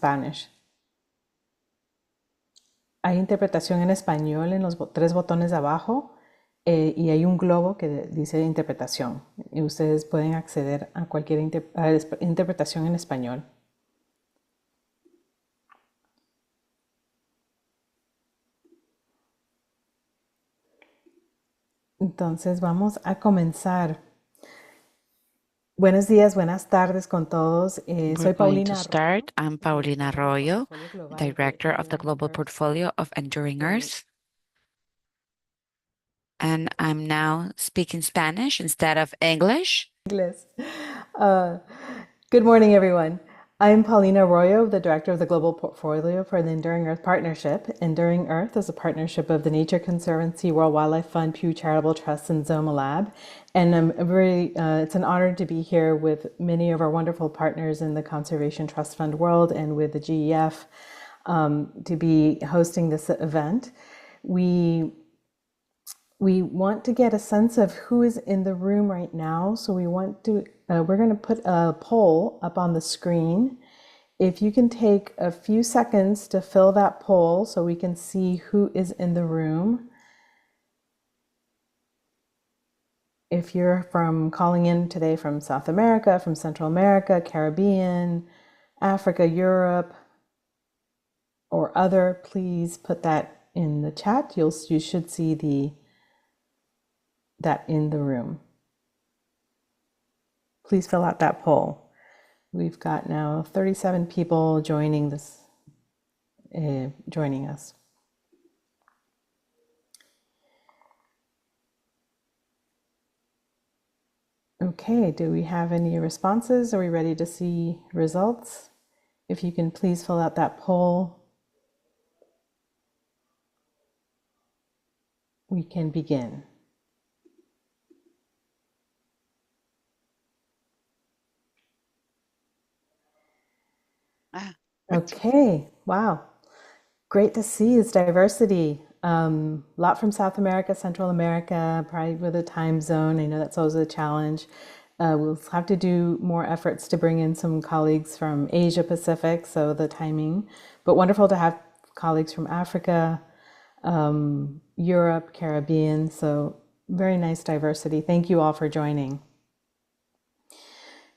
Spanish. Hay interpretación en español en los tres botones de abajo y hay un globo que dice interpretación. Y ustedes pueden acceder a cualquier interpretación en español. Entonces vamos a comenzar. Buenos días, buenas tardes con todos. We're Soy going to Paulina Arroyo, start. I'm Paulina directora del Arroyo, portfolio global de Director of the Enduring Global Earth. Portfolio of Enduring En Earth. And I'm now speaking Spanish instead of English. inglés. Uh, Good morning, everyone. I'm Paulina Arroyo, the Director of the Global Portfolio for the Enduring Earth Partnership. Enduring Earth is a partnership of the Nature Conservancy, World Wildlife Fund, Pew Charitable Trust, and Zoma Lab. And it's an honor to be here with many of our wonderful partners in the Conservation Trust Fund world and with the GEF to be hosting this event. We want to get a sense of who is in the room right now. So we're going to put a poll up on the screen. If you can take a few seconds to fill that poll so we can see who is in the room. If you're calling in today from South America, from Central America, Caribbean, Africa, Europe, or other, please put that in the chat. You should see that in the room. Please fill out that poll. We've got now 37 people joining us. Okay, do we have any responses? Are we ready to see results? If you can please fill out that poll, we can begin. Okay, wow. Great to see it's diversity. Lot from South America, Central America, probably with a time zone. I know that's always a challenge. We'll have to do more efforts to bring in some colleagues from Asia Pacific, so the timing. But wonderful to have colleagues from Africa, Europe, Caribbean. So very nice diversity. Thank you all for joining.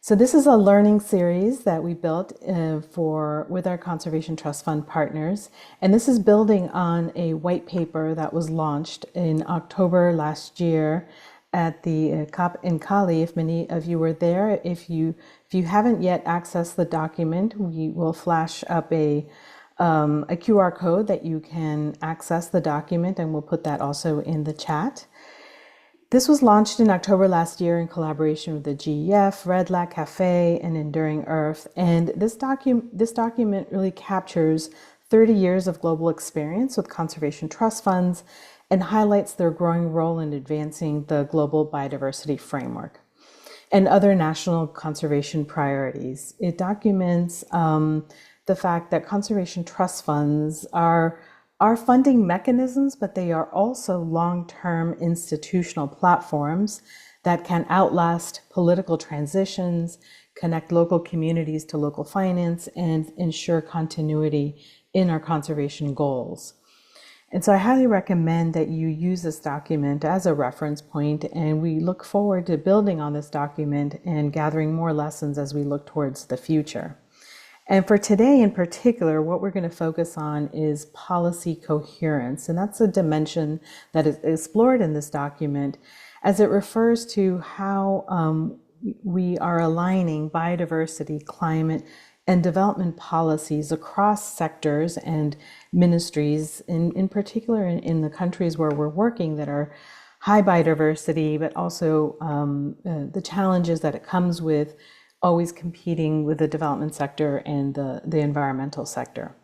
So this is a learning series that we built with our Conservation Trust Fund partners. And this is building on a white paper that was launched in October last year at the COP in Cali. If many of you were there, if you haven't yet accessed the document, we will flash up a QR code that you can access the document, and we'll put that also in the chat. This was launched in October last year in collaboration with the GEF, Red Lat Cafe, and Enduring Earth. And this document really captures 30 years of global experience with conservation trust funds and highlights their growing role in advancing the global biodiversity framework and other national conservation priorities. It documents the fact that conservation trust funds are funding mechanisms, but they are also long-term institutional platforms that can outlast political transitions, connect local communities to local finance, and ensure continuity in our conservation goals. And so I highly recommend that you use this document as a reference point, and we look forward to building on this document and gathering more lessons as we look towards the future. And for today in particular, what we're going to focus on is policy coherence. And that's a dimension that is explored in this document as it refers to how we are aligning biodiversity, climate, and development policies across sectors and ministries, in particular in the countries where we're working that are high biodiversity, but also the challenges that it comes with always competing with the development sector and the environmental sector.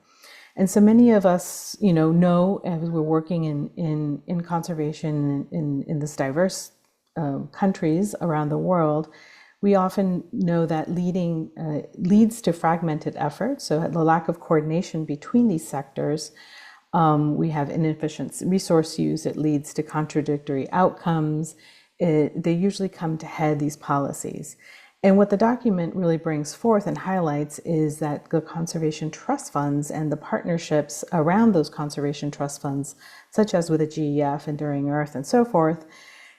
And so many of us, know as we're working in conservation in this diverse countries around the world, we often know that leading leads to fragmented efforts. So the lack of coordination between these sectors, we have inefficient resource use. It leads to contradictory outcomes. They usually come to head these policies. And what the document really brings forth and highlights is that the conservation trust funds and the partnerships around those conservation trust funds, such as with the GEF, Enduring Earth, and so forth,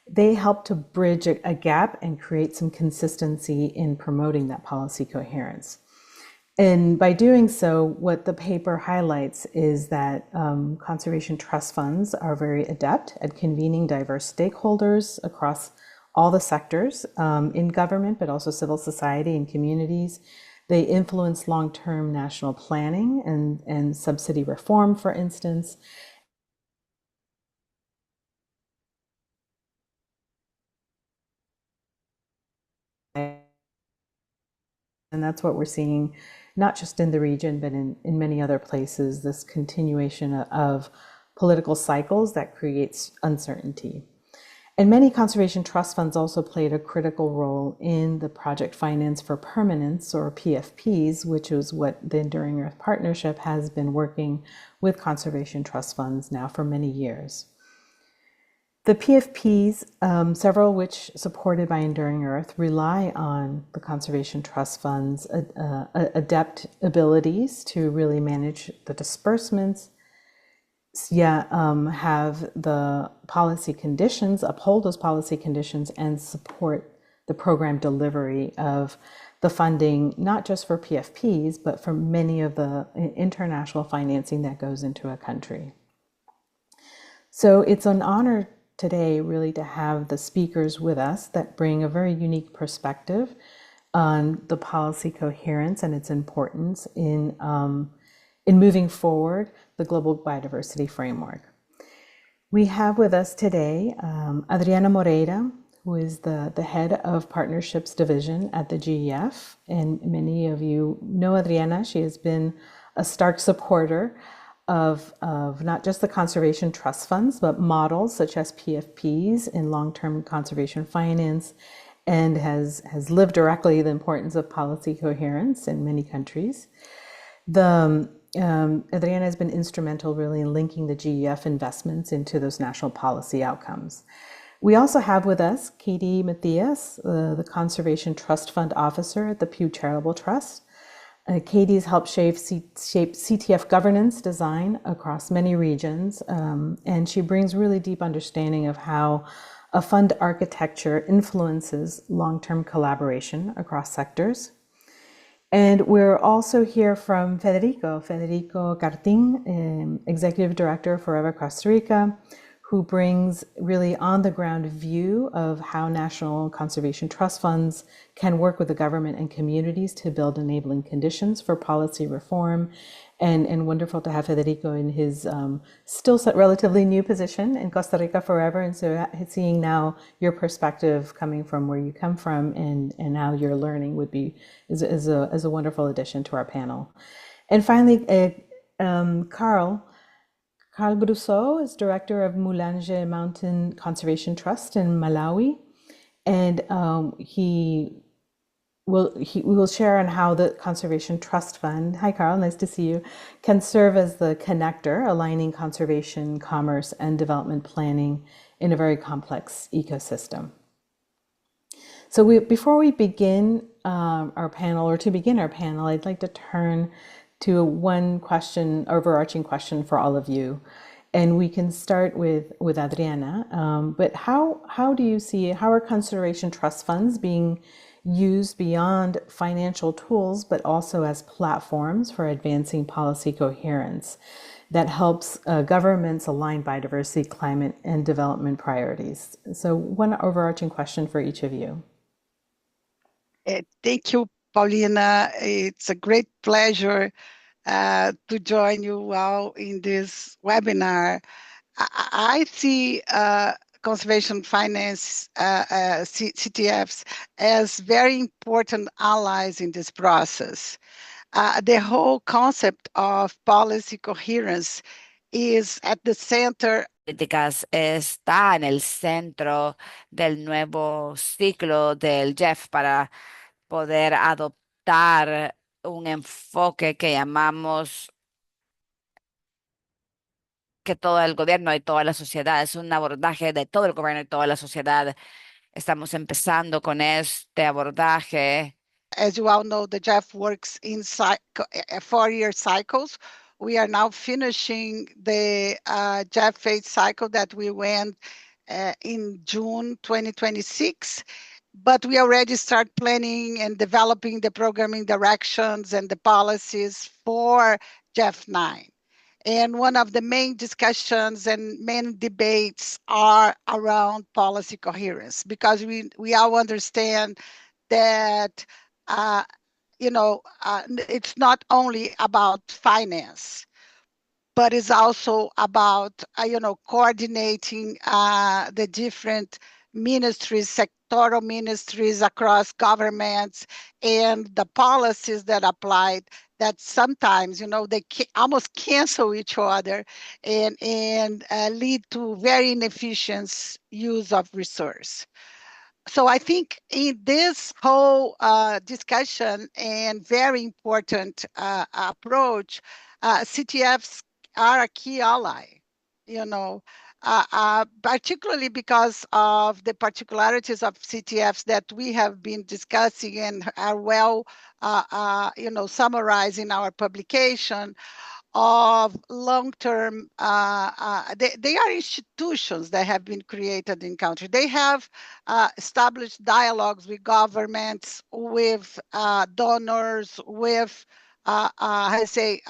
they help to bridge a gap and create some consistency in promoting that policy coherence. And by doing so, what the paper highlights is that conservation trust funds are very adept at convening diverse stakeholders across all the sectors in government, but also civil society and communities. They influence long-term national planning and subsidy reform, for instance. And that's what we're seeing, not just in the region, but in many other places, this continuation of political cycles that creates uncertainty. And many conservation trust funds also played a critical role in the project finance for permanence, or PFPs, which is what the Enduring Earth Partnership has been working with conservation trust funds now for many years. The PFPs, several which supported by Enduring Earth, rely on the Conservation Trust Fund's adept abilities to really manage the disbursements, have the policy conditions, uphold those policy conditions, and support the program delivery of the funding, not just for PFPs, but for many of the international financing that goes into a country. So it's an honor today really to have the speakers with us that bring a very unique perspective on the policy coherence and its importance in moving forward the global biodiversity framework. We have with us today Adriana Moreira, who is the head of Partnerships Division at the GEF. And many of you know Adriana. She has been a stark supporter of not just the conservation trust funds, but models such as PFPs in long-term conservation finance, and has lived directly the importance of policy coherence in many countries. Adriana has been instrumental really in linking the GEF investments into those national policy outcomes. We also have with us Katie Matthias, the Conservation Trust Fund Officer at the Pew Charitable Trust. Katie has helped shape CTF governance design across many regions, and she brings really deep understanding of how a fund architecture influences long-term collaboration across sectors. And we're also here from Federico Cartin, Executive Director for Forever Costa Rica, who brings really on-the-ground view of how national conservation trust funds can work with the government and communities to build enabling conditions for policy reform. And wonderful to have Federico in his still relatively new position in Costa Rica Forever. And so seeing now your perspective coming from where you come from and how you're learning is a wonderful addition to our panel. And finally, Carl Brousseau is director of Mulanje Mountain Conservation Trust in Malawi, and we will share on how the Conservation Trust Fund, hi Carl, nice to see you, can serve as the connector, aligning conservation, commerce, and development planning in a very complex ecosystem. So before we begin our panel, I'd like to turn to one question, overarching question for all of you. And we can start with Adriana. But how do you see, how are conservation trust funds being used beyond financial tools, but also as platforms for advancing policy coherence that helps governments align biodiversity, climate, and development priorities? So one overarching question for each of you. Thank you, Paulina. It's a great pleasure to join you all in this webinar. I see conservation finance, CTFs, as very important allies in this process. The whole concept of policy coherence is at the center. Políticas está en el centro del nuevo ciclo del Jeff para poder adoptar un enfoque que llamamos que todo el gobierno y toda la sociedad, es un abordaje de todo el gobierno y toda la sociedad Estamos empezando con este abordaje. As you all know, the Jeff works in 4-year cycles. We are now finishing the Jeff phase cycle that we went in June 2026. But we already start planning and developing the programming directions and the policies for Jeff 9. And one of the main discussions and main debates are around policy coherence, because we all understand that it's not only about finance, but it's also about coordinating the different ministries, sectoral ministries across governments, and the policies that applied that sometimes they almost cancel each other and lead to very inefficient use of resource. So I think in this whole discussion and very important approach, CTFs are a key ally, particularly because of the particularities of CTFs that we have been discussing and are well, summarized in our publication of long-term, they are institutions that have been created in country. They have established dialogues with governments, with donors, with, I say,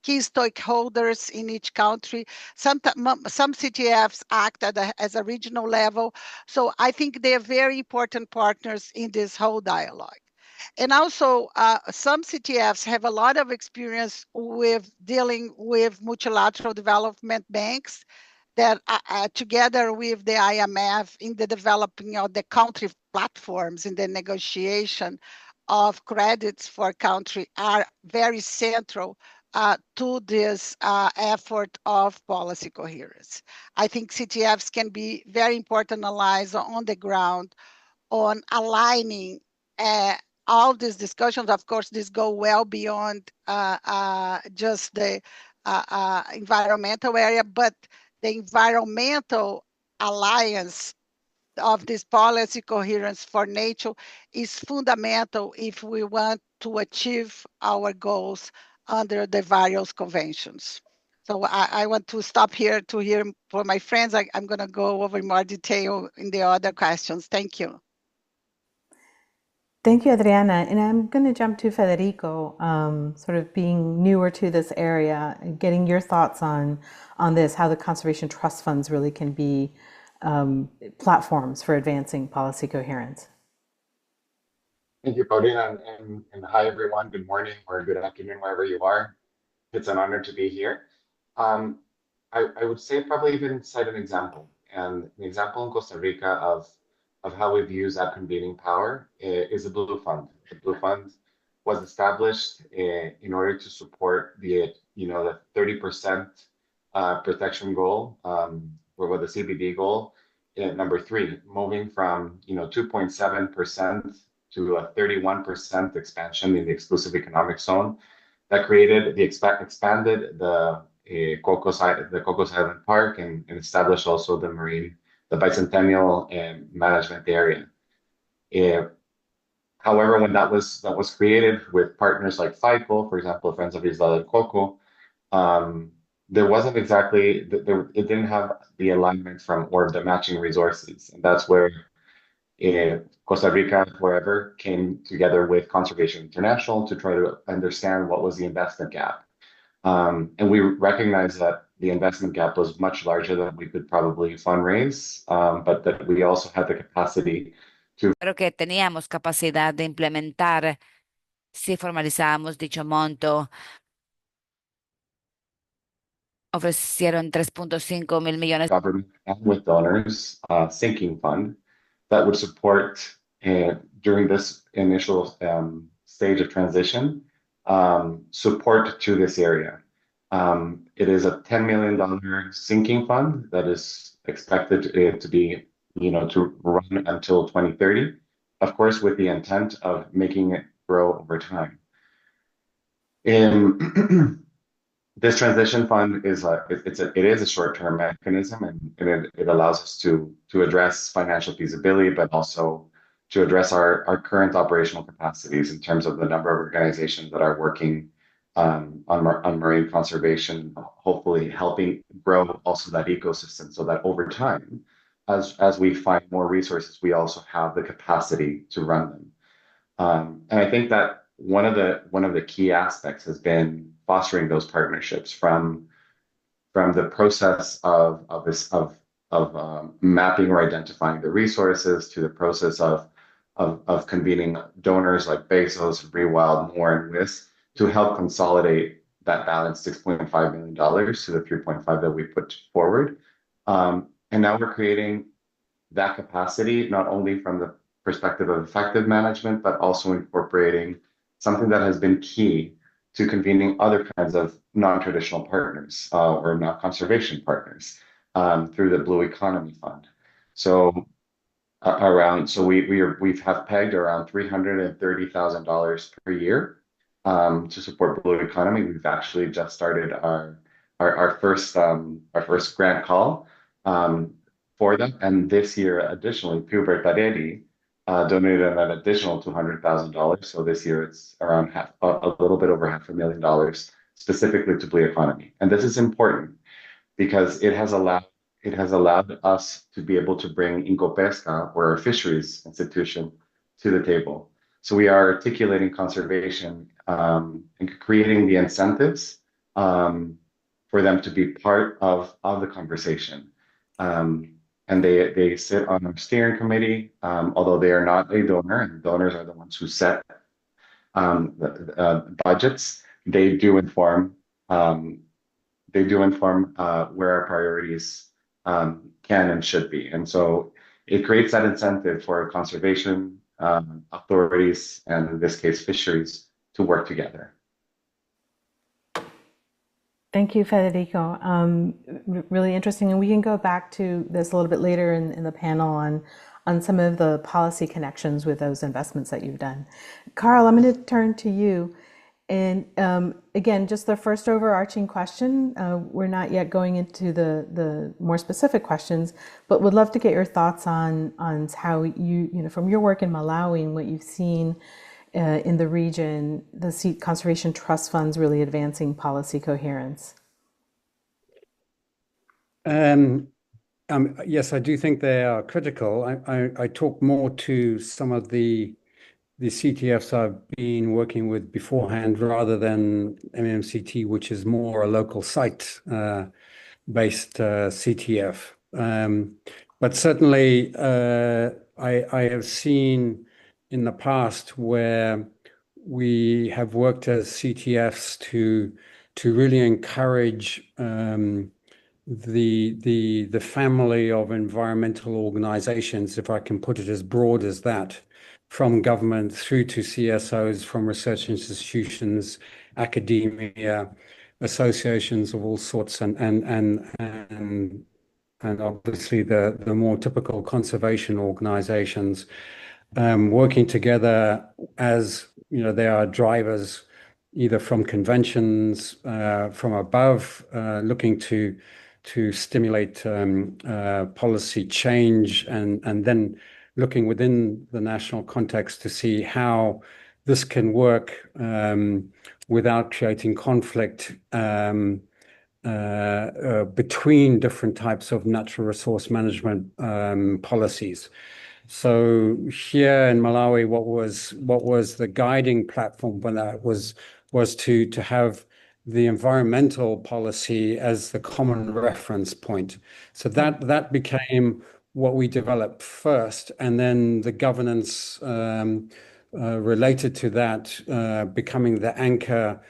key stakeholders in each country. Some CTFs act as a regional level. So I think they are very important partners in this whole dialogue. And also, some CTFs have a lot of experience with dealing with multilateral development banks that together with the IMF in the developing of the country platforms in the negotiation of credits for country are very central to this effort of policy coherence. I think CTFs can be very important allies on the ground on aligning all these discussions. Of course, these go well beyond just the environmental area, but the environmental alliance of this policy coherence for nature is fundamental if we want to achieve our goals under the various conventions. So I want to stop here to hear from my friends. I'm going to go over more detail in the other questions. Thank you. Thank you, Adriana. And I'm going to jump to Federico, sort of being newer to this area, and getting your thoughts on this, how the conservation trust funds really can be platforms for advancing policy coherence. Thank you, Paulina, and hi, everyone. Good morning or good afternoon, wherever you are. It's an honor to be here. Um, I would say probably even cite an example, and an example in Costa Rica of how we've used that convening power is the Blue Fund. The Blue Fund was established in order to support the 30% protection goal, or with the CBD goal, number three, moving from 2.7% to a 31% expansion in the exclusive economic zone that created expanded the Cocos Island Park and established also the bicentennial management area. However, when that was created with partners like FICO, for example, Friends of Isla del Coco, there wasn't exactly it didn't have the alignment from or the matching resources, and that's where Costa Rica, wherever, came together with Conservation International to try to understand what was the investment gap. And we recognized that the investment gap was much larger than we could probably fundraise, but that we also had the capacity to. Creo que teníamos capacidad de implementar si formalizábamos dicho monto. Ofrecieron 3.5 mil millones. Government and with donors, sinking fund that would support during this initial stage of transition, support to this area. It is a $10 million sinking fund that is expected to be, to run until 2030, of course, with the intent of making it grow over time. This transition fund is it is a short-term mechanism, and it allows us to address financial feasibility, but also to address our current operational capacities in terms of the number of organizations that are working on marine conservation, hopefully helping grow also that ecosystem so that over time, as we find more resources, we also have the capacity to run them. And I think that one of the key aspects has been fostering those partnerships from the process of mapping or identifying the resources to the process of convening donors like Bezos, Rewild, Moore, and Wiss to help consolidate that balance $6.5 million to the 3.5 that we put forward. And now we're creating that capacity, not only from the perspective of effective management, but also incorporating something that has been key to convening other kinds of non-traditional partners or non-conservation partners through the Blue Economy Fund. So we have pegged around $330,000 per year to support Blue Economy. We've actually just started our first grant call um, for them, and this year additionally, Pubert Taredi donated an additional $200,000. So this year it's around a little bit over $500,000 specifically to Blue Economy, and this is important because it has allowed us to be able to bring Incopesca, or our fisheries institution, to the table. So we are articulating conservation and creating the incentives for them to be part of the conversation. Um, and they sit on our steering committee, although they are not a donor, and donors are the ones who set budgets. They do inform um, where our priorities can and should be. And so it creates that incentive for conservation authorities, and in this case, fisheries, to work together. Thank you, Federico. Really interesting, and we can go back to this a little bit later in the panel on some of the policy connections with those investments that you've done. Carl, I'm going to turn to you, and again, just the first overarching question. We're not yet going into the more specific questions, but would love to get your thoughts on how you from your work in Malawi and what you've seen in the region, the Sea Conservation Trust Funds really advancing policy coherence. Yes, I do think they are critical. I talk more to some of the CTFs I've been working with beforehand rather than MMCT, which is more a local site based CTF. But certainly, I have seen in the past where we have worked as CTFs to really encourage the family of environmental organizations, if I can put it as broad as that, from government through to CSOs, from research institutions, academia, associations of all sorts, and obviously the more typical conservation organizations, working together as they are drivers either from conventions from above, looking to stimulate policy change, and then looking within the national context to see how this can work without creating conflict between different types of natural resource management policies. So here in Malawi, what was the guiding platform for that was to have the environmental policy as the common reference point. So that became what we developed first, and then the governance related to that becoming the anchor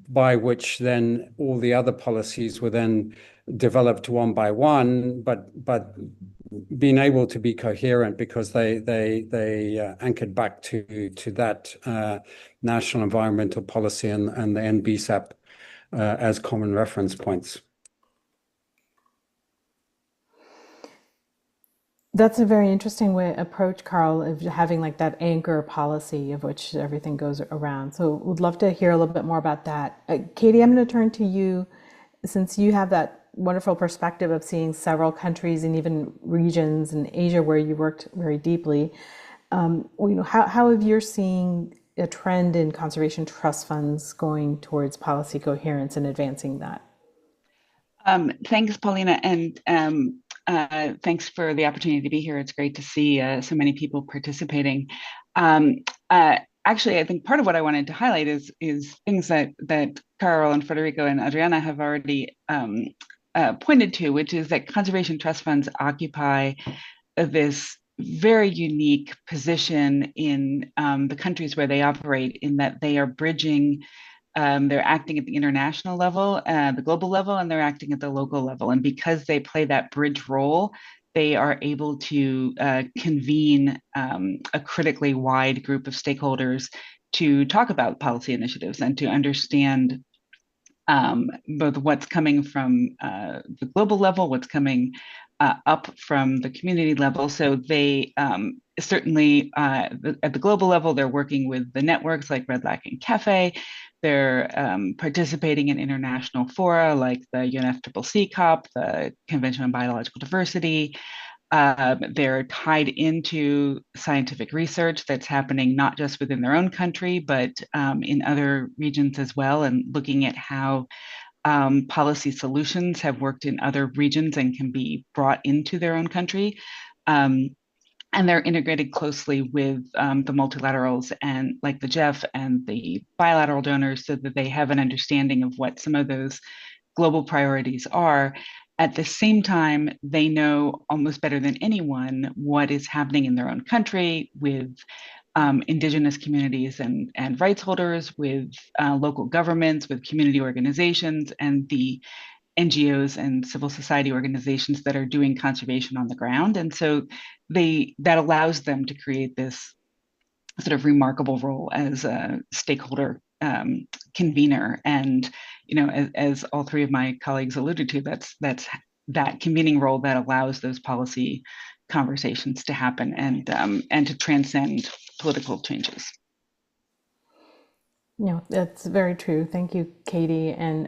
by which then all the other policies were then developed one by one, but being able to be coherent because they anchored back to that national environmental policy and the NBSAP as common reference points. That's a very interesting way approach, Carl, of having like that anchor policy of which everything goes around. So would love to hear a little bit more about that. Katie, I'm going to turn to you since you have that wonderful perspective of seeing several countries and even regions in Asia where you worked very deeply. How have you seeing a trend in conservation trust funds going towards policy coherence and advancing that? Thanks, Paulina, and thanks for the opportunity to be here. It's great to see so many people participating. Um, Actually, I think part of what I wanted to highlight is things that Carol and Federico and Adriana have already pointed to, which is that conservation trust funds occupy this very unique position in the countries where they operate, in that they are bridging. They're acting at the international level, the global level, and they're acting at the local level. And because they play that bridge role, they are able to convene a critically wide group of stakeholders to talk about policy initiatives and to understand both what's coming from the global level, what's coming up from the community level. So they certainly, at the global level, they're working with the networks like Red Lacking Cafe. They're participating in international fora like the UNFCCC COP, the Convention on Biological Diversity. They're tied into scientific research that's happening not just within their own country, but in other regions as well, and looking at how policy solutions have worked in other regions and can be brought into their own country. And they're integrated closely with the multilaterals and like the GEF and the bilateral donors so that they have an understanding of what some of those global priorities are. At the same time, they know almost better than anyone what is happening in their own country with indigenous communities and rights holders, with local governments, with community organizations, and the NGOs and civil society organizations that are doing conservation on the ground. And so that allows them to create this sort of remarkable role as a stakeholder convener. And as all three of my colleagues alluded to, that's that convening role that allows those policy conversations to happen and to transcend political changes. That's very true. Thank you, Katie. And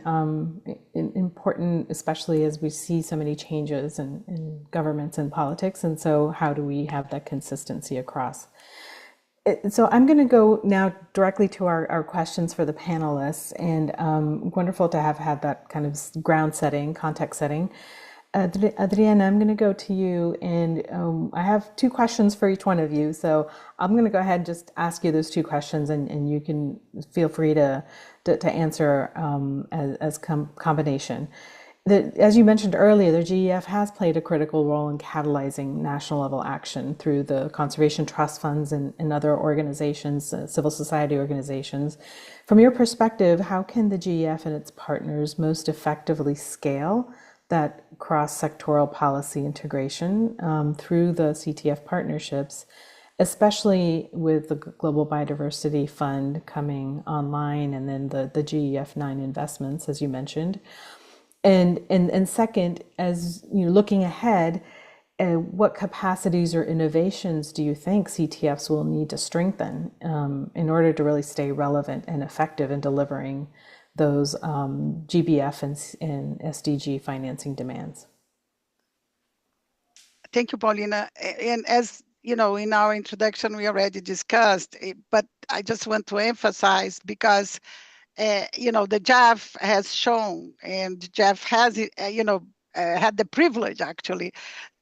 important, especially as we see so many changes in governments and politics. And so how do we have that consistency across? So I'm going to go now directly to our questions for the panelists, and wonderful to have had that kind of ground setting, context setting. Adriana, I'm going to go to you, and I have two questions for each one of you. So I'm going to go ahead and just ask you those two questions, and you can feel free to answer as combination. As you mentioned earlier, the GEF has played a critical role in catalyzing national level action through the conservation trust funds and other organizations, civil society organizations. From your perspective, how can the GEF and its partners most effectively scale that cross-sectoral policy integration through the CTF partnerships, especially with the Global Biodiversity Fund coming online and then the GEF 9 investments, as you mentioned? And second, as you're looking ahead, what capacities or innovations do you think CTFs will need to strengthen in order to really stay relevant and effective in delivering those GBF and SDG financing demands? Thank you, Paulina. And as you know, in our introduction, we already discussed, but I just want to emphasize because the GEF has shown, and GEF has, had the privilege actually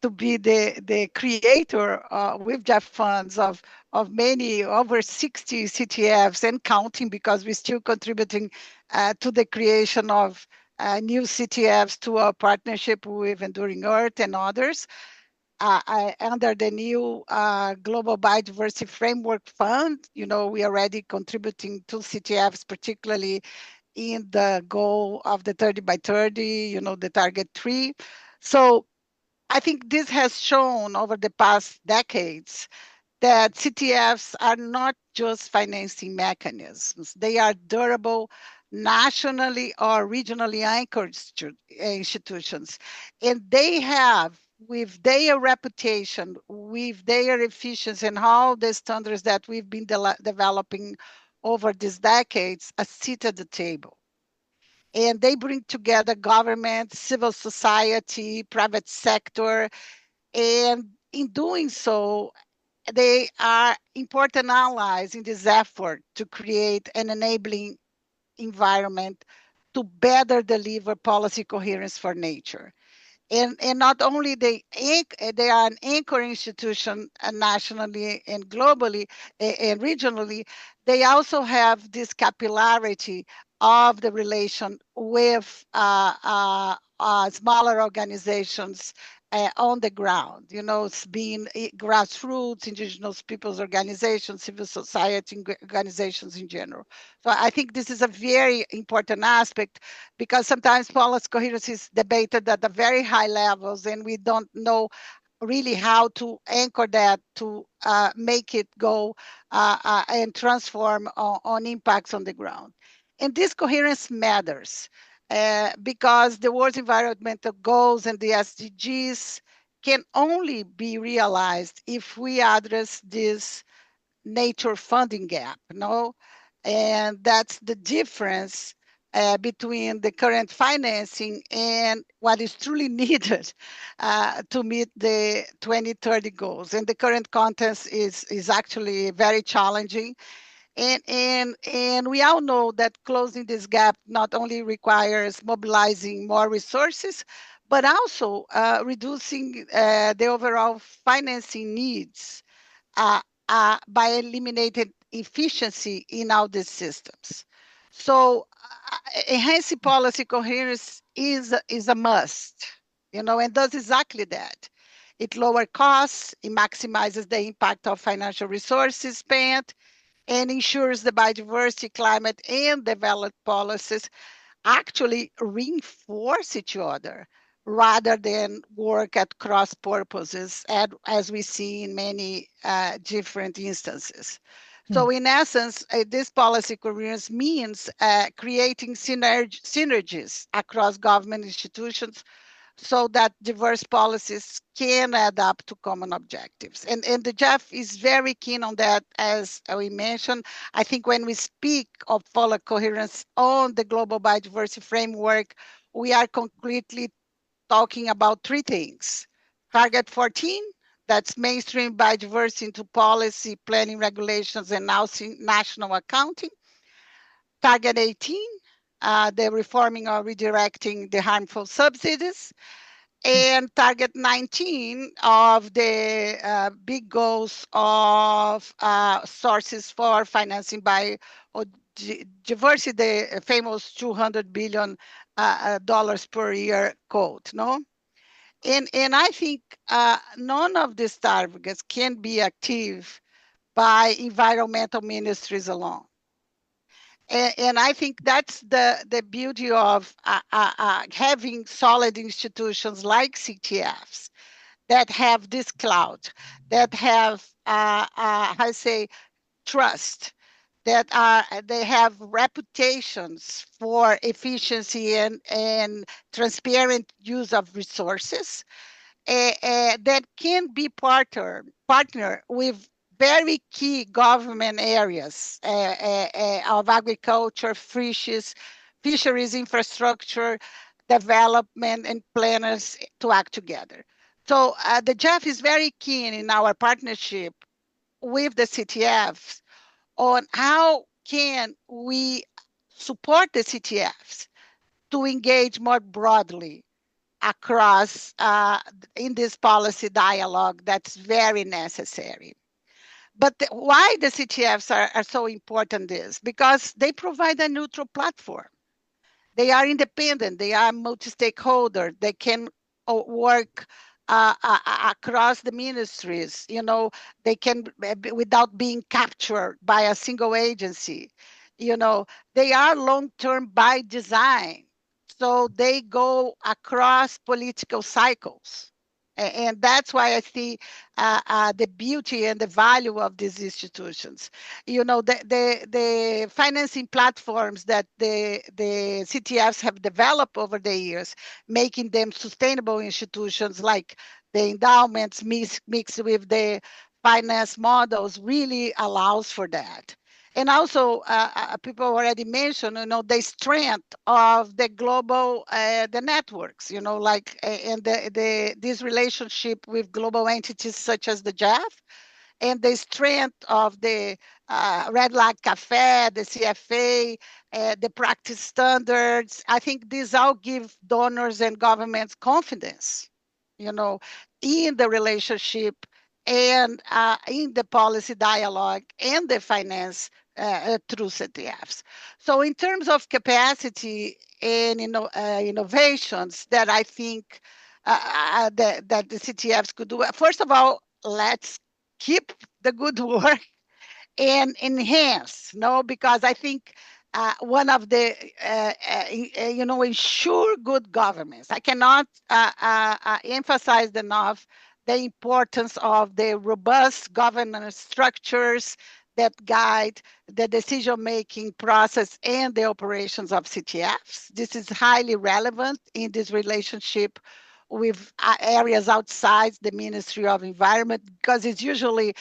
to be the creator with GEF funds of many, over 60 CTFs and counting, because we're still contributing to the creation of new CTFs to our partnership with Enduring Earth and others. Under the new Global Biodiversity Framework Fund, we are already contributing to CTFs, particularly in the goal of the 30 by 30, the target 3. So I think this has shown over the past decades that CTFs are not just financing mechanisms. They are durable, nationally or regionally anchored institutions. And they have with their reputation, with their efficiency and all the standards that we've been developing over these decades, a seat at the table. And they bring together government, civil society, private sector, and in doing so, they are important allies in this effort to create an enabling environment to better deliver policy coherence for nature. And not only they are an anchor institution nationally and globally and regionally, they also have this capillarity of the relation with smaller organizations on the ground. You know, it's been grassroots, indigenous peoples organizations, civil society organizations in general. So I think this is a very important aspect, because sometimes policy coherence is debated at the very high levels and we don't know really how to anchor that to make it go and transform on impacts on the ground. And this coherence matters because the world's environmental goals and the SDGs can only be realized if we address this nature funding gap, no? And that's the difference between the current financing and what is truly needed to meet the 2030 goals. And the current context is actually very challenging. And we all know that closing this gap not only requires mobilizing more resources, but also reducing the overall financing needs uh, by eliminating efficiency in all these systems. So enhancing policy coherence is a must, you know, and does exactly that. It lowers costs, it maximizes the impact of financial resources spent, and ensures the biodiversity, climate, and development policies actually reinforce each other rather than work at cross purposes, as we see in many different instances. So in essence, this policy coherence means creating synergies across government institutions so that diverse policies can add up to common objectives. And the Jeff is very keen on that, as we mentioned. I think when we speak of policy coherence on the global biodiversity framework, we are concretely talking about three things. Target 14, that's mainstream biodiversity into policy, planning, regulations, and now national accounting. Target 18, the reforming or redirecting the harmful subsidies, and target 19 of the big goals of sources for financing by diversity, the famous $200 billion dollars per year quote, no? And I think none of these targets can be achieved by environmental ministries alone. And I think that's the beauty of having solid institutions like CTFs that have this cloud, that have, I say, trust, that they have reputations for efficiency and transparent use of resources, that can be partner with very key government areas of agriculture, fisheries infrastructure, development, and planners to act together. So the Jeff is very keen in our partnership with the CTFs on how can we support the CTFs to engage more broadly across in this policy dialogue that's very necessary. But why the CTFs are so important is because they provide a neutral platform. They are independent, they are multi-stakeholder, they can work across the ministries, you know, they can, without being captured by a single agency, you know, they are long-term by design. So they go across political cycles. And that's why I see the beauty and the value of these institutions. You know, the financing platforms that the CTFs have developed over the years, making them sustainable institutions like the endowments mixed with the finance models really allows for that. And also, people already mentioned, you know, the strength of the global, the networks, you know, like, and this relationship with global entities such as the JEF, and the strength of the Red Light Cafe, the CFA, the practice standards. I think these all give donors and governments confidence, you know, in the relationship and in the policy dialogue and the finance through CTFs. So in terms of capacity and innovations that I think that the CTFs could do, first of all, let's keep the good work and enhance, no, because I think one of the, ensure good governance. I cannot emphasize enough the importance of the robust governance structures that guide the decision-making process and the operations of CTFs. This is highly relevant in this relationship with areas outside the Ministry of Environment, because it's usually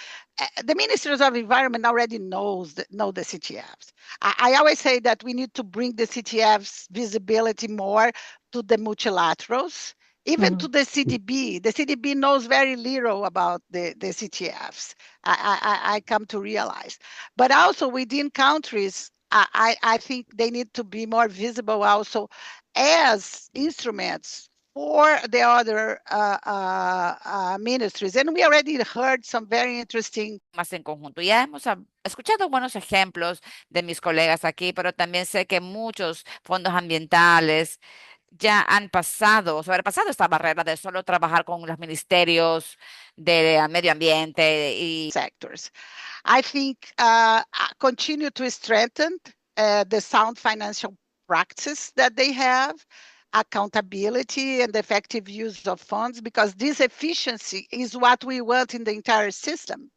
the ministries of environment already know the CTFs. I always say that we need to bring the CTFs visibility more to the multilaterals, even to the CDB. The CDB knows very little about the CTFs. I come to realize, but also within countries, I think they need to be more visible also as instruments for the other ministries. And we already heard some very interesting Más en conjunto. Ya hemos escuchado buenos ejemplos de mis colegas aquí, pero también sé que muchos fondos ambientales ya han pasado, o sobrepasado esta barrera de solo trabajar con los ministerios de medio ambiente y sectors. I think continue to strengthen the sound financial practice that they have, accountability and effective use of funds, because this efficiency is what we want in the entire system.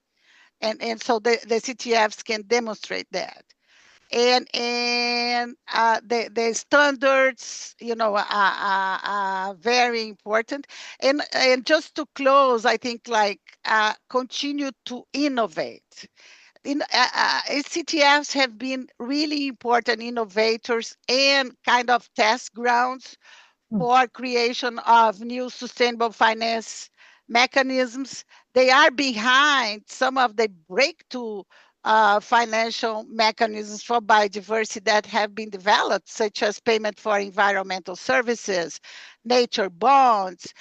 And so the CTFs can demonstrate that. And the standards, are very important. And just to close, I think continue to innovate. CTFs have been really important innovators and kind of test grounds for creation of new sustainable finance mechanisms. They are behind some of the breakthrough financial mechanisms for biodiversity that have been developed, such as payment for environmental services, nature bonds,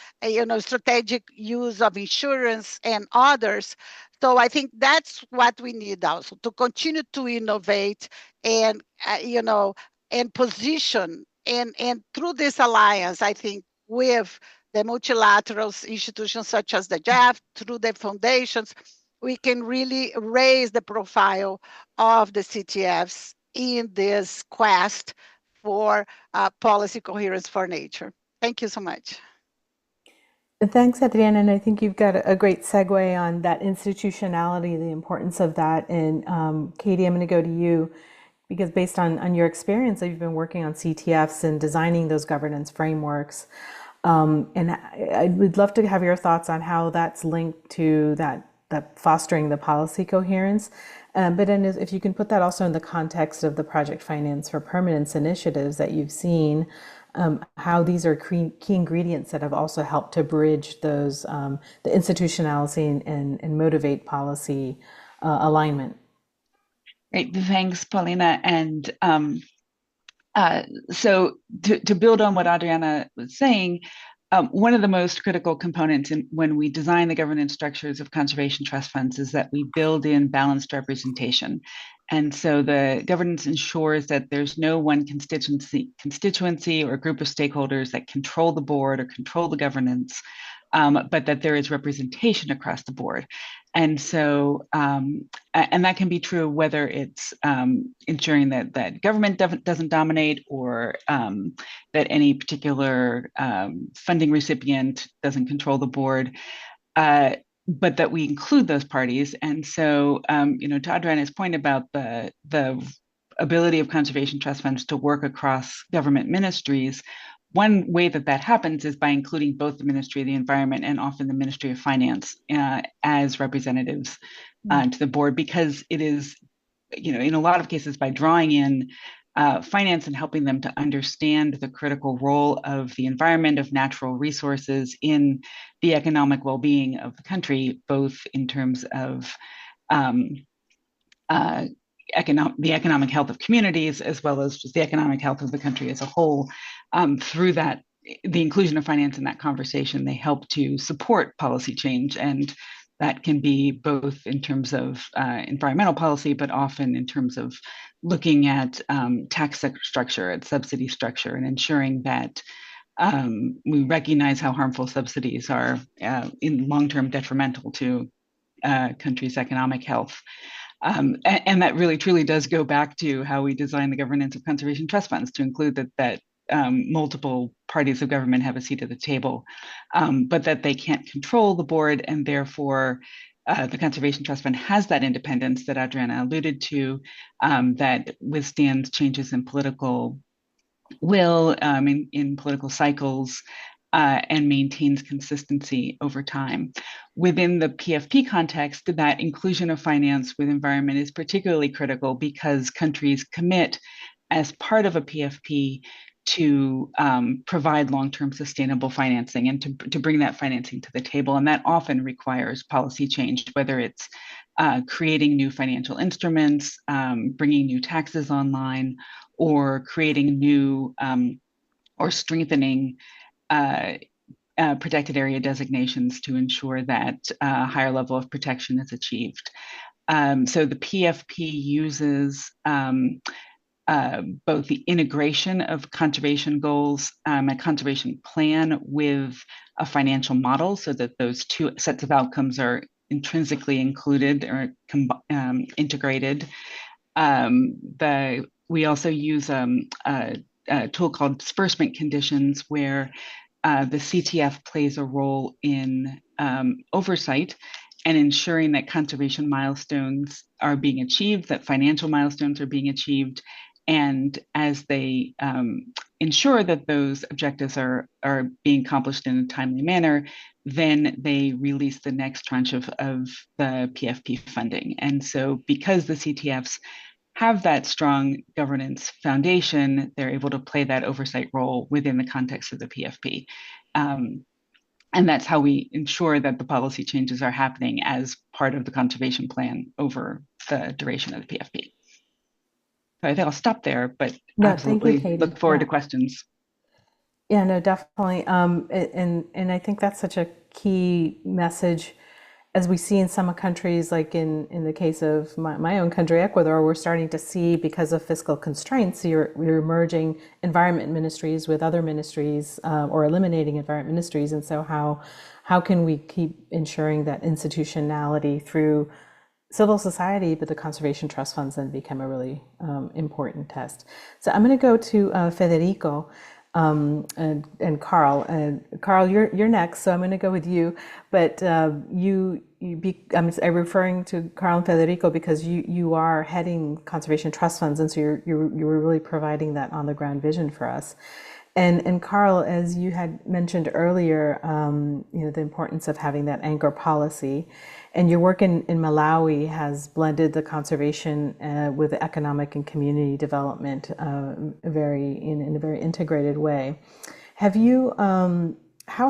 strategic use of insurance and others. So I think that's what we need also, to continue to innovate and, and position. And through this alliance, I think with the multilaterals institutions such as the JEF, through the foundations, we can really raise the profile of the CTFs in this quest for policy coherence for nature. Thank you so much. Thanks, Adriana. And I think you've got a great segue on that institutionality, the importance of that. And Katie, I'm going to go to you because based on your experience, you've been working on CTFs and designing those governance frameworks. And I would love to have your thoughts on how that's linked to that fostering the policy coherence. But then if you can put that also in the context of the project finance for permanence initiatives that you've seen, how these are key ingredients that have also helped to bridge those, the institutionality and motivate policy alignment. Great, thanks, Paulina. And so to build on what Adriana was saying, one of the most critical components when we design the governance structures of conservation trust funds is that we build in balanced representation. And so the governance ensures that there's no one constituency or group of stakeholders that control the board or control the governance, but that there is representation across the board. And so, and that can be true whether it's ensuring that government doesn't dominate, or that any particular funding recipient doesn't control the board, but that we include those parties. And so, to Adriana's point about the ability of conservation trust funds to work across government ministries, one way that happens is by including both the Ministry of the Environment and often the Ministry of Finance as representatives to the board, because it is, in a lot of cases, by drawing in finance and helping them to understand the critical role of the environment, of natural resources in the economic well-being of the country, both in terms of the economic health of communities, as well as just the economic health of the country as a whole. Through that, the inclusion of finance in that conversation, they help to support policy change. And that can be both in terms of environmental policy, but often in terms of looking at tax structure, at subsidy structure, and ensuring that we recognize how harmful subsidies are in long-term detrimental to countries' economic health. And that really truly does go back to how we design the governance of conservation trust funds, to include that multiple parties of government have a seat at the table, but that they can't control the board, and therefore the Conservation Trust Fund has that independence that Adriana alluded to, that withstands changes in political will, in political cycles, and maintains consistency over time. Within the PFP context, that inclusion of finance with environment is particularly critical because countries commit as part of a PFP to provide long-term sustainable financing and to bring that financing to the table. And that often requires policy change, whether it's creating new financial instruments, bringing new taxes online, or creating new or strengthening protected area designations to ensure that a higher level of protection is achieved. So the PFP uses both the integration of conservation goals, a conservation plan with a financial model, so that those two sets of outcomes are intrinsically included or integrated. We also use a tool called disbursement conditions, where the CTF plays a role in oversight and ensuring that conservation milestones are being achieved, that financial milestones are being achieved. And as they ensure that those objectives are being accomplished in a timely manner, then they release the next tranche of the PFP funding. And so because the CTFs have that strong governance foundation, they're able to play that oversight role within the context of the PFP. And that's how we ensure that the policy changes are happening as part of the conservation plan over the duration of the PFP. So I think I'll stop there, but No, absolutely thank you, Katie. look forward to questions. Yeah, no, definitely. And I think that's such a key message, as we see in some countries, like in the case of my own country, Ecuador, we're starting to see, because of fiscal constraints, we're merging environment ministries with other ministries, or eliminating environment ministries. And so how can we keep ensuring that institutionality through civil society, but the conservation trust funds then become a really important test. So I'm going to go to Federico and Carl. Carl, you're next, so I'm going to go with you. But I'm referring to Carl and Federico because you are heading conservation trust funds, and so you were really providing that on the ground vision for us. And Carl, as you had mentioned earlier, the importance of having that anchor policy, and your work in Malawi has blended the conservation with the economic and community development in a very integrated way. How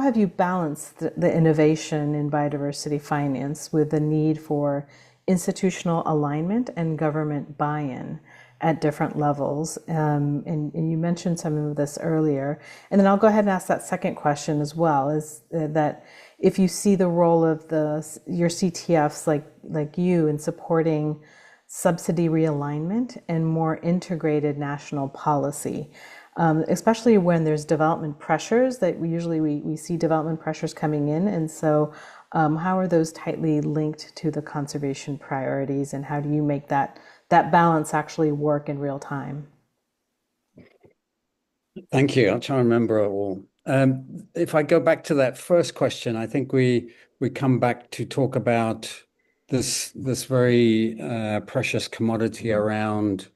have you balanced the innovation in biodiversity finance with the need for institutional alignment and government buy-in at different levels? And you mentioned some of this earlier. And then I'll go ahead and ask that second question as well, is that if you see the role of your CTFs like you in supporting subsidy realignment and more integrated national policy, especially when there's development pressures that we see development pressures coming in. And so how are those tightly linked to the conservation priorities, and how do you make that balance actually work in real time? Thank you. I'll try and remember it all. If I go back to that first question, I think we come back to talk about this very precious commodity around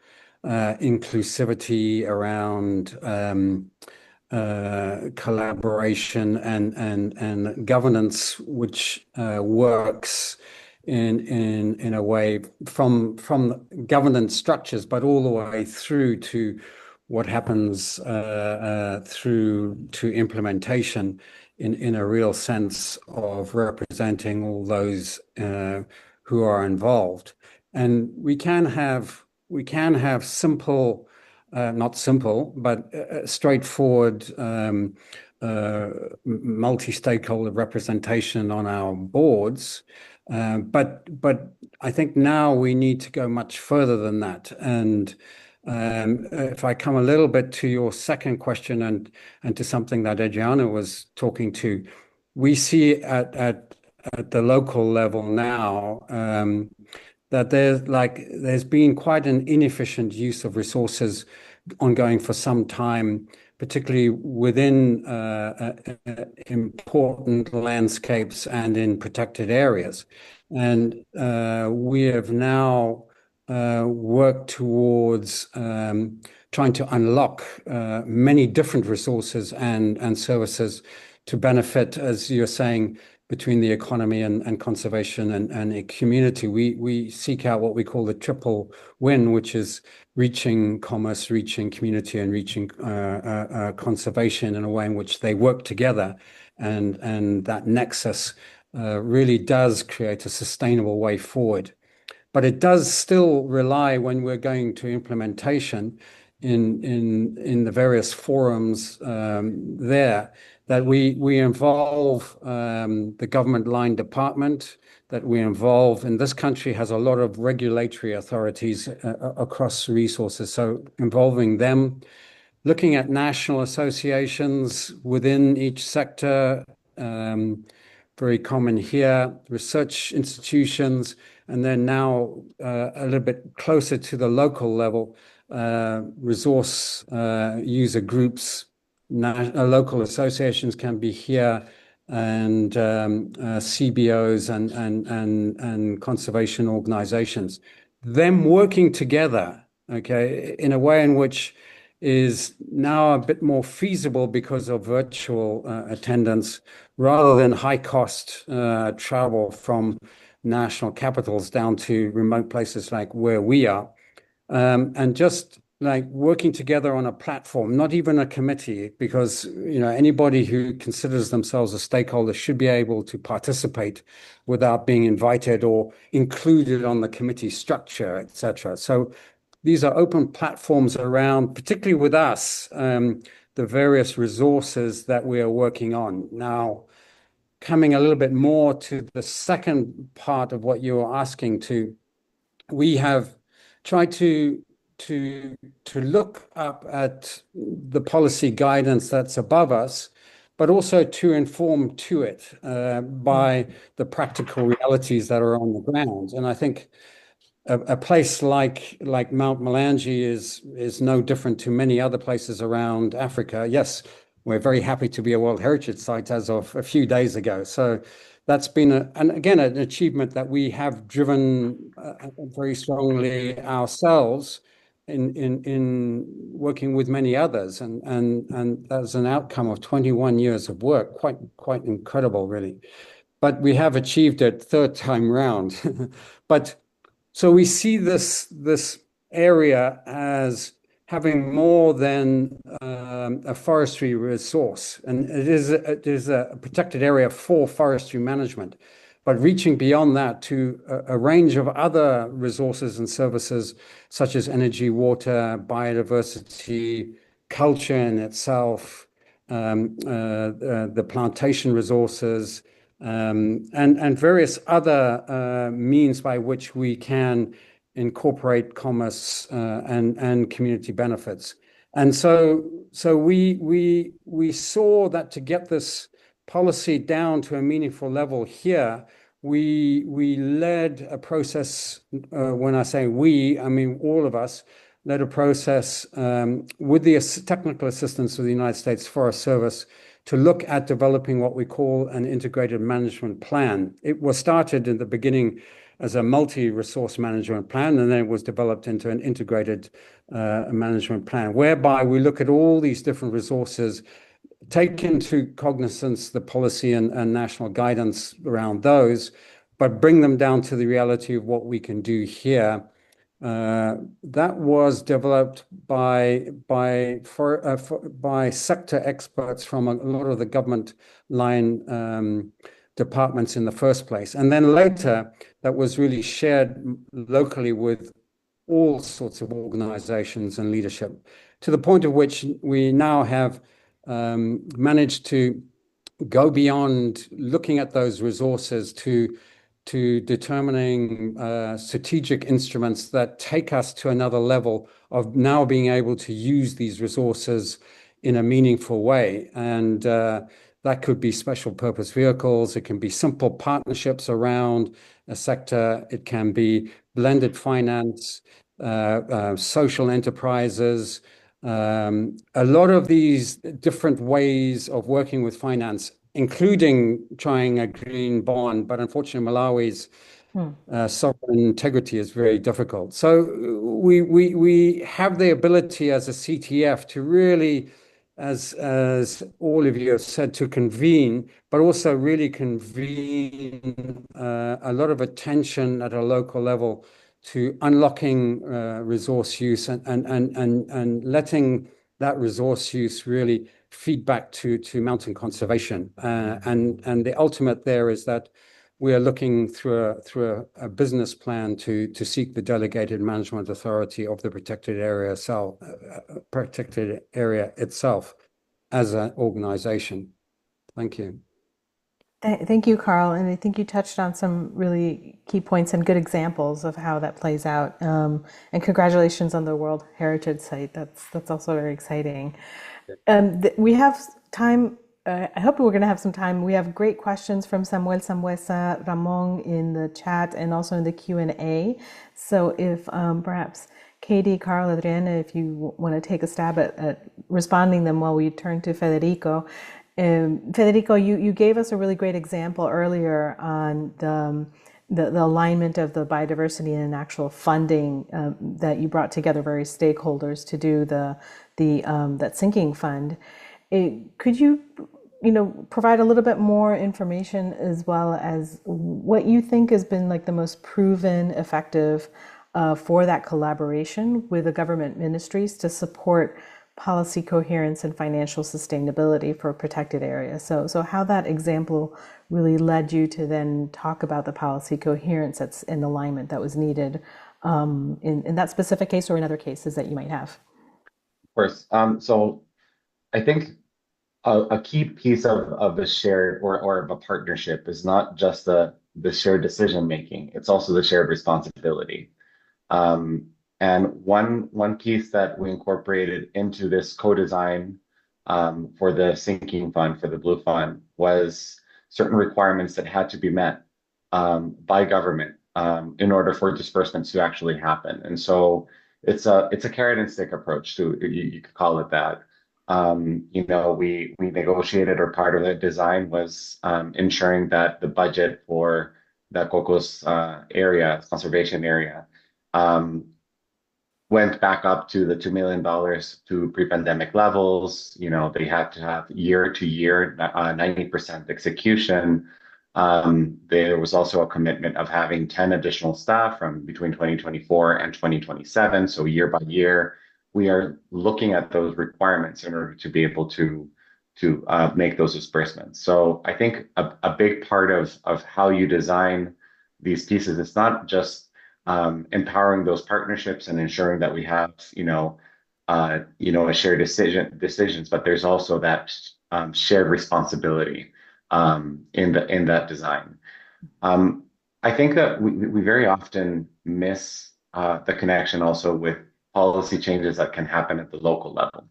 inclusivity, around collaboration and governance, which works in a way from governance structures, but all the way through to what happens through to implementation in a real sense of representing all those who are involved. And we can have simple, not simple, but straightforward multi-stakeholder representation on our boards. But I think now we need to go much further than that. And if I come a little bit to your second question and to something that Adriana was talking to, we see at the local level now that there's been quite an inefficient use of resources ongoing for some time, particularly within important landscapes and in protected areas. And we have now worked towards trying to unlock many different resources and services to benefit, as you're saying, between the economy and conservation and a community. We seek out what we call the triple win, which is reaching commerce, reaching community, and reaching conservation in a way in which they work together. And that nexus really does create a sustainable way forward. But it does still rely, when we're going to implementation in the various forums there, that we involve the government line department, that we involve, and this country has a lot of regulatory authorities across resources. So involving them, looking at national associations within each sector, very common here, research institutions, and then now a little bit closer to the local level, resource user groups. Local associations can be here, and CBOs and conservation organizations. Them working together, okay, in a way in which is now a bit more feasible because of virtual attendance, rather than high cost travel from national capitals down to remote places like where we are. And just like working together on a platform, not even a committee, because anybody who considers themselves a stakeholder should be able to participate without being invited or included on the committee structure, etc. So these are open platforms around, particularly with us, the various resources that we are working on. Now, coming a little bit more to the second part of what you were asking to, we have tried to look up at the policy guidance that's above us, but also to inform to it by the practical realities that are on the ground. And I think a place like Mount Melange is no different to many other places around Africa. Yes, we're very happy to be a World Heritage Site as of a few days ago. So that's been and again an achievement that we have driven very strongly ourselves in working with many others, and that's an outcome of 21 years of work, quite incredible, really. But we have achieved it third time round. But so we see this area as having more than a forestry resource, and it is a protected area for forestry management, but reaching beyond that to a range of other resources and services such as energy, water, biodiversity, culture in itself, the plantation resources, and various other means by which we can incorporate commerce and community benefits. And so we saw that to get this policy down to a meaningful level here, we led a process. When I say we, I mean all of us led a process with the technical assistance of the United States Forest Service to look at developing what we call an integrated management plan. It was started in the beginning as a multi-resource management plan, and then it was developed into an integrated management plan, whereby we look at all these different resources, take into cognizance the policy and national guidance around those, but bring them down to the reality of what we can do here. That was developed by sector experts from a lot of the government line departments in the first place. And then later, that was really shared locally with all sorts of organizations and leadership, to the point of which we now have managed to go beyond looking at those resources to determining strategic instruments that take us to another level of now being able to use these resources in a meaningful way. And that could be special purpose vehicles. It can be simple partnerships around a sector. It can be blended finance, social enterprises. A lot of these different ways of working with finance, including trying a green bond, but unfortunately Malawi's sovereign integrity is very difficult. So we have the ability as a CTF to really, as all of you have said, to convene, but also really convene a lot of attention at a local level to unlocking resource use and letting that resource use really feed back to mountain conservation. And the ultimate there is that we are looking through a business plan to seek the delegated management authority of the protected area itself as an organization. Thank you. Thank you, Carl. And I think you touched on some really key points and good examples of how that plays out. And congratulations on the World Heritage Site. That's also very exciting. We have time. I hope we're going to have some time. We have great questions from Samuel Sambuesa, Ramon in the chat, and also in the Q&A. So if perhaps Katie, Carl, Adriana, if you want to take a stab at responding them while we turn to Federico. Federico, you gave us a really great example earlier on the alignment of the biodiversity and actual funding that you brought together various stakeholders to do that sinking fund. Could you provide a little bit more information as well as what you think has been like the most proven effective for that collaboration with the government ministries to support policy coherence and financial sustainability for protected areas? So how that example really led you to then talk about the policy coherence that's in alignment that was needed in that specific case or in other cases that you might have. Of course. So I think a key piece of the shared or of a partnership is not just the shared decision making, it's also the shared responsibility. And one piece that we incorporated into this co-design for the sinking fund, for the Blue Fund, was certain requirements that had to be met by government in order for disbursements to actually happen. And so it's a carrot and stick approach to, you could call it that. We negotiated, or part of the design was ensuring that the budget for the Cocos area, conservation area, went back up to the $2 million to pre-pandemic levels. They had to have year to year 90% execution. There was also a commitment of having 10 additional staff from between 2024 and 2027. So year by year, we are looking at those requirements in order to be able to make those disbursements. So I think a big part of how you design these pieces, it's not just empowering those partnerships and ensuring that we have, a shared decisions, but there's also that shared responsibility in that design. I think that we very often miss the connection also with policy changes that can happen at the local level.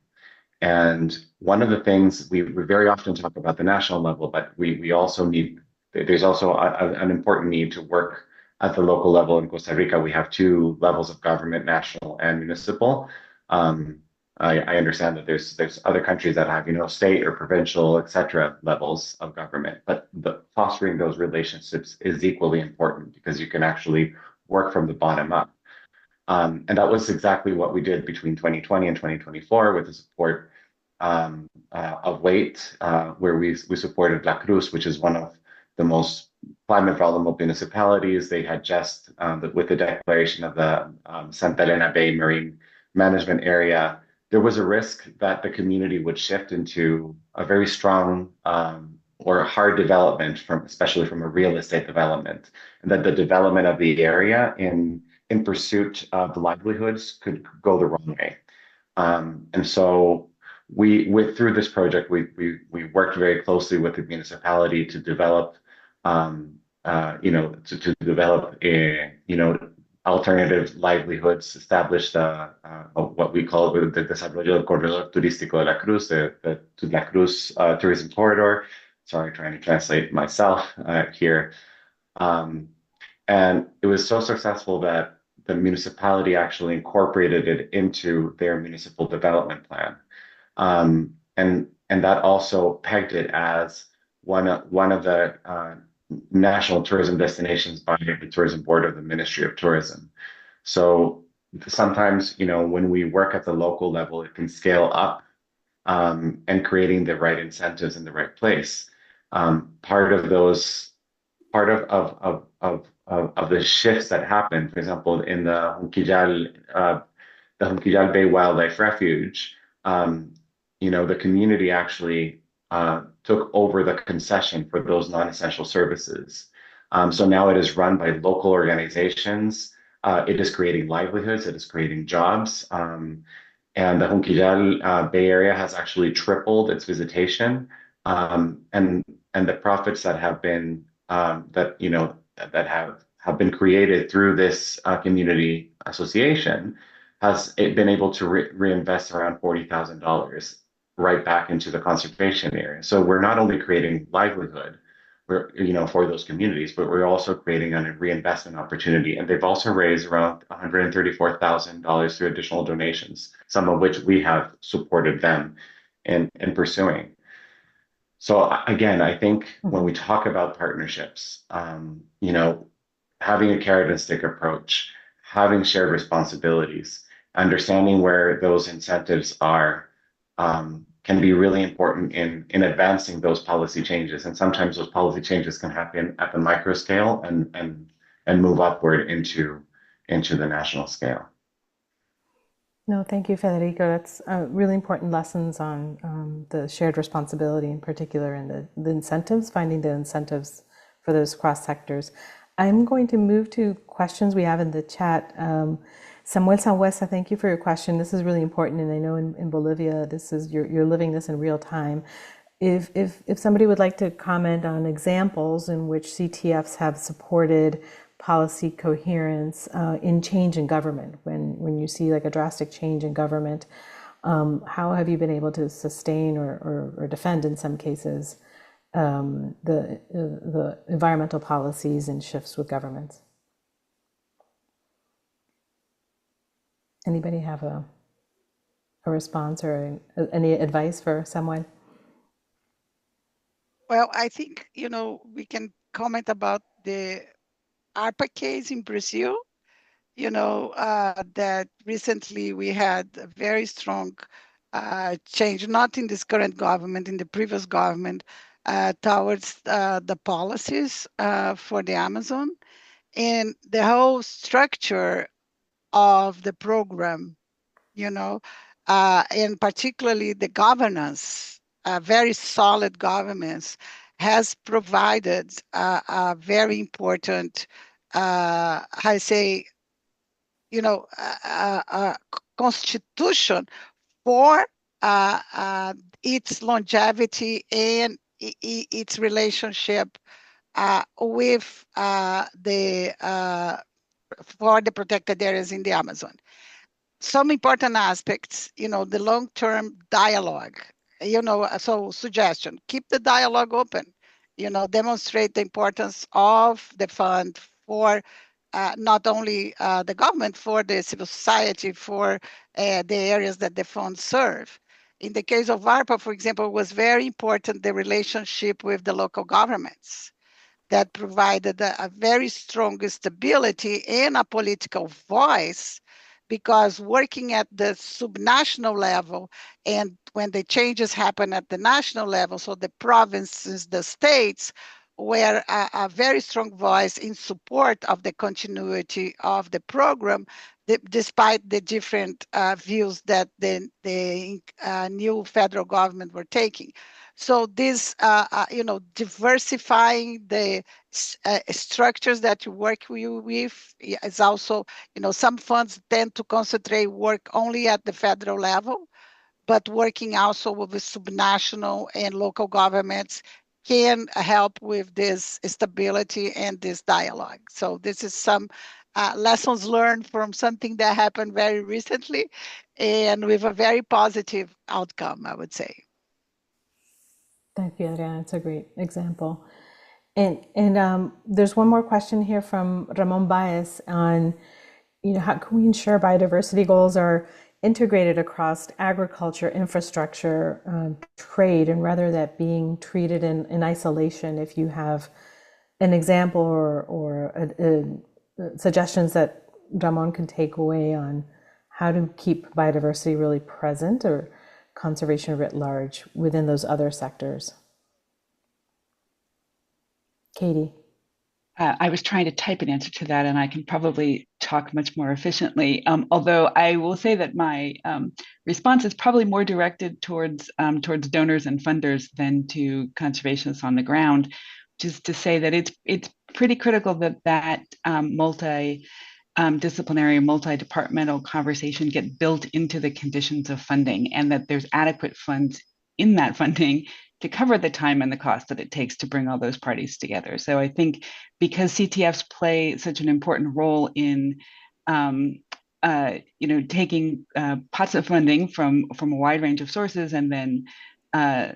And one of the things we very often talk about the national level, but we also need, there's also an important need to work at the local level. In Costa Rica, we have two levels of government, national and municipal. Um, I understand that there's other countries that have, state or provincial, et cetera, levels of government, but fostering those relationships is equally important because you can actually work from the bottom up. And that was exactly what we did between 2020 and 2024 with the support of Wait, where we supported La Cruz, which is one of the most climate vulnerable municipalities. They had just, with the declaration of the Santa Elena Bay Marine Management Area, there was a risk that the community would shift into a very strong or hard development, especially from a real estate development, and that the development of the area in pursuit of the livelihoods could go the wrong way. And so through this project, we worked very closely with the municipality to develop, to develop alternative livelihoods, establish what we call the Desarrollo del Corredor Turístico de la Cruz, the La Cruz Tourism Corridor. Sorry, trying to translate myself here. And it was so successful that the municipality actually incorporated it into their municipal development plan. And that also pegged it as one of the national tourism destinations by the tourism board of the Ministry of Tourism. So sometimes, when we work at the local level, it can scale up and creating the right incentives in the right place. Part of those, part of the shifts that happened, for example, in the Junquillal Bay Wildlife Refuge, the community actually took over the concession for those non-essential services. So now it is run by local organizations. It is creating livelihoods. It is creating jobs. And the Junquillal Bay Area has actually tripled its visitation. And the profits that have been that have been created through this community association has it been able to reinvest around $40,000 right back into the conservation area. So we're not only creating livelihood, for those communities, but we're also creating a reinvestment opportunity. And they've also raised around $134,000 through additional donations, some of which we have supported them in pursuing. So again, I think when we talk about partnerships, having a carrot and stick approach, having shared responsibilities, understanding where those incentives are, can be really important in advancing those policy changes. And sometimes those policy changes can happen at the micro scale and move upward into the national scale. No, thank you, Federico. That's really important lessons on the shared responsibility in particular and the incentives, finding the incentives for those cross sectors. I'm going to move to questions we have in the chat. Samuel Sanhuesa, thank you for your question. This is really important, and I know in Bolivia, this is you're living this in real time. If somebody would like to comment on examples in which CTFs have supported policy coherence in change in government, when you see like a drastic change in government, how have you been able to sustain or defend in some cases the environmental policies and shifts with governments? Anybody have a response or any advice for someone? Well, I think, we can comment about the ARPA case in Brazil, that recently we had a very strong change, not in this current government, in the previous government, towards the policies for the Amazon. And the whole structure of the program, and particularly the governance, very solid governance, has provided a very important, I say, constitution for its longevity and its relationship with for the protected areas in the Amazon. some important aspects, the long-term dialogue, so suggestion, keep the dialogue open, demonstrate the importance of the fund for not only the government, for the civil society, for the areas that the funds serve. In the case of ARPA, for example, it was very important, the relationship with the local governments that provided a very strong stability and a political voice, because working at the subnational level, and when the changes happen at the national level, so the provinces, the states, were a very strong voice in support of the continuity of the program, despite the different views that the new federal government were taking. So this, diversifying the structures that you work with is also, some funds tend to concentrate work only at the federal level, but working also with the subnational and local governments can help with this stability and this dialogue. So this is some lessons learned from something that happened very recently, and with a very positive outcome, I would say. Thank you, Adriana. It's a great example. And there's one more question here from Ramon Baez on, how can we ensure biodiversity goals are integrated across agriculture, infrastructure, trade, and rather that being treated in isolation. If you have an example or suggestions that Ramon can take away on how to keep biodiversity really present or conservation writ large within those other sectors. Katie. I was trying to type an answer to that, and I can probably talk much more efficiently. Although I will say that my response is probably more directed towards donors and funders than to conservationists on the ground, which is to say that it's pretty critical that multi-disciplinary, multi-departmental conversation get built into the conditions of funding, and that there's adequate funds in that funding to cover the time and the cost that it takes to bring all those parties together. So I think because CTFs play such an important role in taking pots of funding from a wide range of sources and then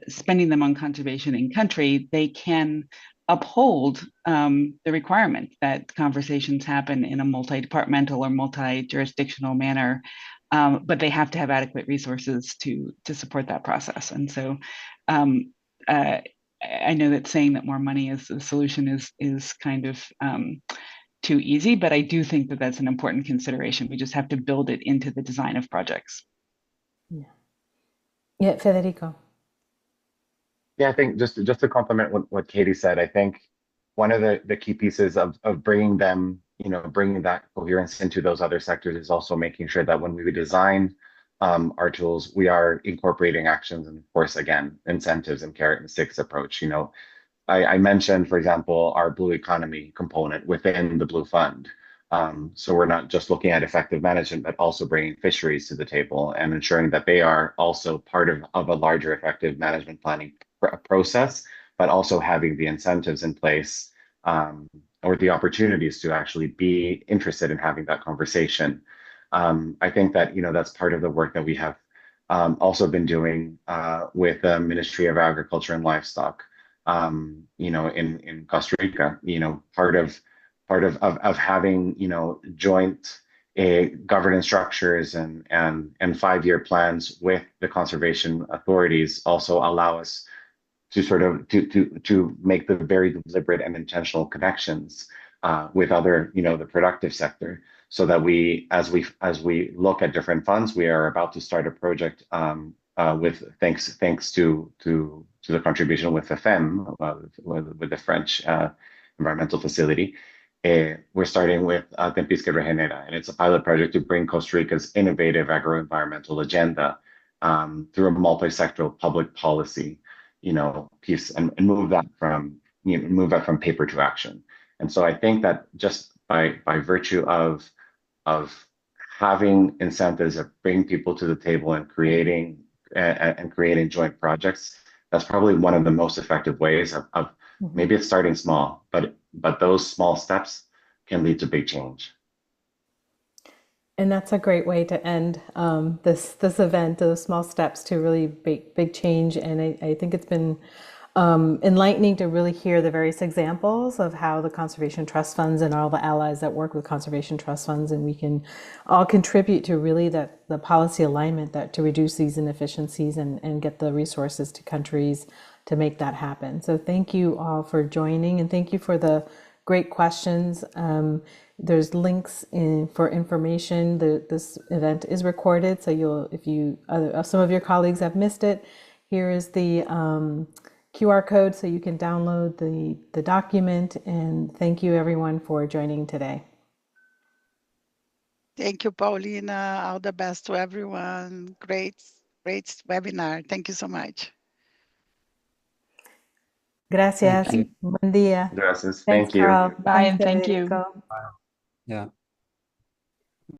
spending them on conservation in country, they can uphold the requirement that conversations happen in a multi-departmental or multi-jurisdictional manner, but they have to have adequate resources to support that process. And so I know that saying that more money is the solution is kind of too easy, but I do think that that's an important consideration. We just have to build it into the design of projects. Yeah, Federico. Yeah, I think just to complement what Katie said, I think one of the key pieces of bringing them, bringing that coherence into those other sectors is also making sure that when we design our tools, we are incorporating actions and, of course, again, incentives and carrot and sticks approach. I mentioned, for example, our blue economy component within the Blue Fund. So we're not just looking at effective management, but also bringing fisheries to the table and ensuring that they are also part of a larger effective management planning process, but also having the incentives in place or the opportunities to actually be interested in having that conversation. I think that that's part of the work that we have also been doing with the Ministry of Agriculture and Livestock, in Costa Rica. Part of having joint governance structures and 5-year plans with the conservation authorities also allow us to sort of to make the very deliberate and intentional connections with other the productive sector, so that as we look at different funds, we are about to start a project with thanks to the contribution with the FEM, with the French environmental facility. We're starting with Tempisque Regenera, and it's a pilot project to bring Costa Rica's innovative agro-environmental agenda through a multi-sectoral public policy piece and move that from paper to action. And so I think that just by virtue of having incentives of bringing people to the table and creating joint projects, that's probably one of the most effective ways of maybe it's starting small, but those small steps can lead to big change. And that's a great way to end this event, those small steps to really big change. And I think it's been enlightening to really hear the various examples of how the conservation trust funds and all the allies that work with conservation trust funds, and we can all contribute to really the policy alignment that to reduce these inefficiencies and get the resources to countries to make that happen. So thank you all for joining, and thank you for the great questions. There's links for information. This event is recorded, so if some of your colleagues have missed it, here is the QR code so you can download the document. And thank you everyone for joining today. Thank you, Paulina. All the best to everyone. Great webinar. Thank you so much. Gracias. Thank you. Buen día. Gracias. Thanks, Thank you. Carl. Bye, Thanks, and thank you. Federico. Yeah.